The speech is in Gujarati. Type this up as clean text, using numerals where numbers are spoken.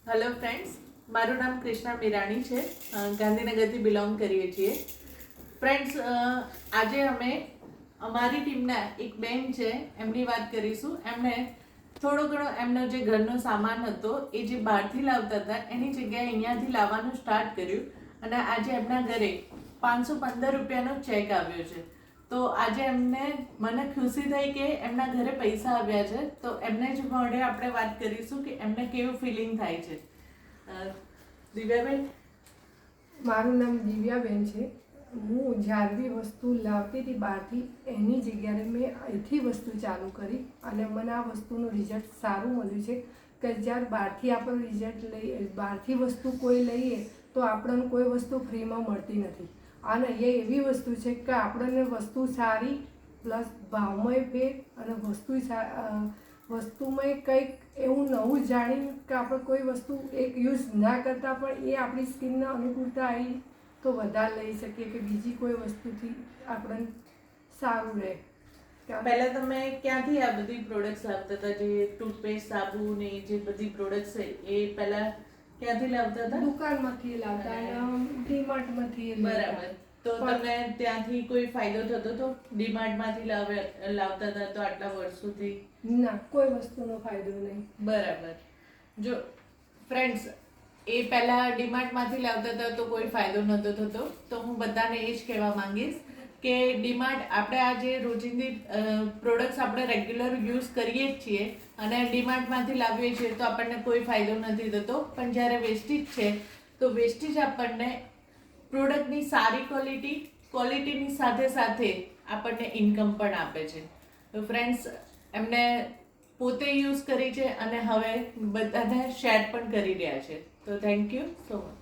હેલો ફ્રેન્ડ્સ, મારું નામ કૃષ્ણા મીરાણી છે. ગાંધીનગરથી બિલોંગ કરીએ છીએ. ફ્રેન્ડ્સ, આજે અમે અમારી ટીમના એક બેન છે એમની વાત કરીશું. એમણે થોડો ઘણો એમનો જે ઘરનો સામાન હતો એ જે બહારથી લાવતા હતા એની જગ્યાએ અહીંયાથી લાવવાનું સ્ટાર્ટ કર્યું અને આજે એમના ઘરે 515 રૂપિયાનો ચેક આવ્યો છે. તો આજે મને ખુશી થઈ કે એમના ઘરે પૈસા આવ્યા છે. તો એમને જ મોઢે આપણે વાત કરીશું કે એમને કેવું ફિલિંગ થાય છે. દિવ્યાબેન, મારું નામ દિવ્યાબેન છે. હું જ્યારે બી વસ્તુ લાવતી હતી બહારથી એની જગ્યાએ મેં અહીંથી વસ્તુ ચાલુ કરી અને મને આ વસ્તુનું રિઝલ્ટ સારું મળ્યું છે કે જ્યારે બહારથી આપણે રિઝલ્ટ લઈએ, બહારથી વસ્તુ કોઈ લઈએ તો આપણને કોઈ વસ્તુ ફ્રીમાં મળતી નથી. અને એ એવી વસ્તુ છે કે આપણને વસ્તુ સારી પ્લસ ભાવમાંય ફેર અને વસ્તુમાં કંઈક એવું નવું જાણી કે આપણે કોઈ વસ્તુ એક યુઝ ના કરતાં પણ એ આપણી સ્કિનને અનુકૂળતા આવી તો વધારે લઈ શકીએ કે બીજી કોઈ વસ્તુથી આપણને સારું રહે. પહેલા તમે ક્યાંથી આ બધી પ્રોડક્ટ્સ લાવતા હતા? જે ટૂથપેસ્ટ, સાબુ ને જે બધી પ્રોડક્ટ્સ છે એ પહેલા ક્યાંથી લાવતા હતા? દુકાનમાંથી લાવતા અને ડીમાર્ટમાંથી. બરાબર. તો તમને ત્યાંથી કોઈ ફાયદો થતો હતો? ડીમાર્ટમાંથી લાવતા હતા તો આટલા વર્ષોથી? ના, કોઈ વસ્તુનો ફાયદો નહીં. બરાબર. જો ફ્રેન્ડ્સ, એ પહેલા ડીમાર્ટમાંથી લાવતા હતા તો કોઈ ફાયદો નહોતો થતો. તો હું બધાને એ જ કહેવા માંગીશ કે ડીમાર્ટ આપણે આ જે રોજિંદી પ્રોડક્ટ્સ આપણે રેગ્યુલર યુઝ કરીએ જ છીએ અને ડીમાર્ટમાંથી લાવીએ છીએ તો આપણને કોઈ ફાયદો નથી થતો. પણ જ્યારે વેસ્ટીજ છે તો વેસ્ટીજ આપણને પ્રોડક્ટની સારી ક્વોલિટીની સાથે સાથે આપણને ઇન્કમ પણ આપે છે. તો ફ્રેન્ડ્સ, એમને પોતે યુઝ કરી છે અને હવે બધાને શેર પણ કરી રહ્યા છે. તો થેન્ક યુ સો મચ.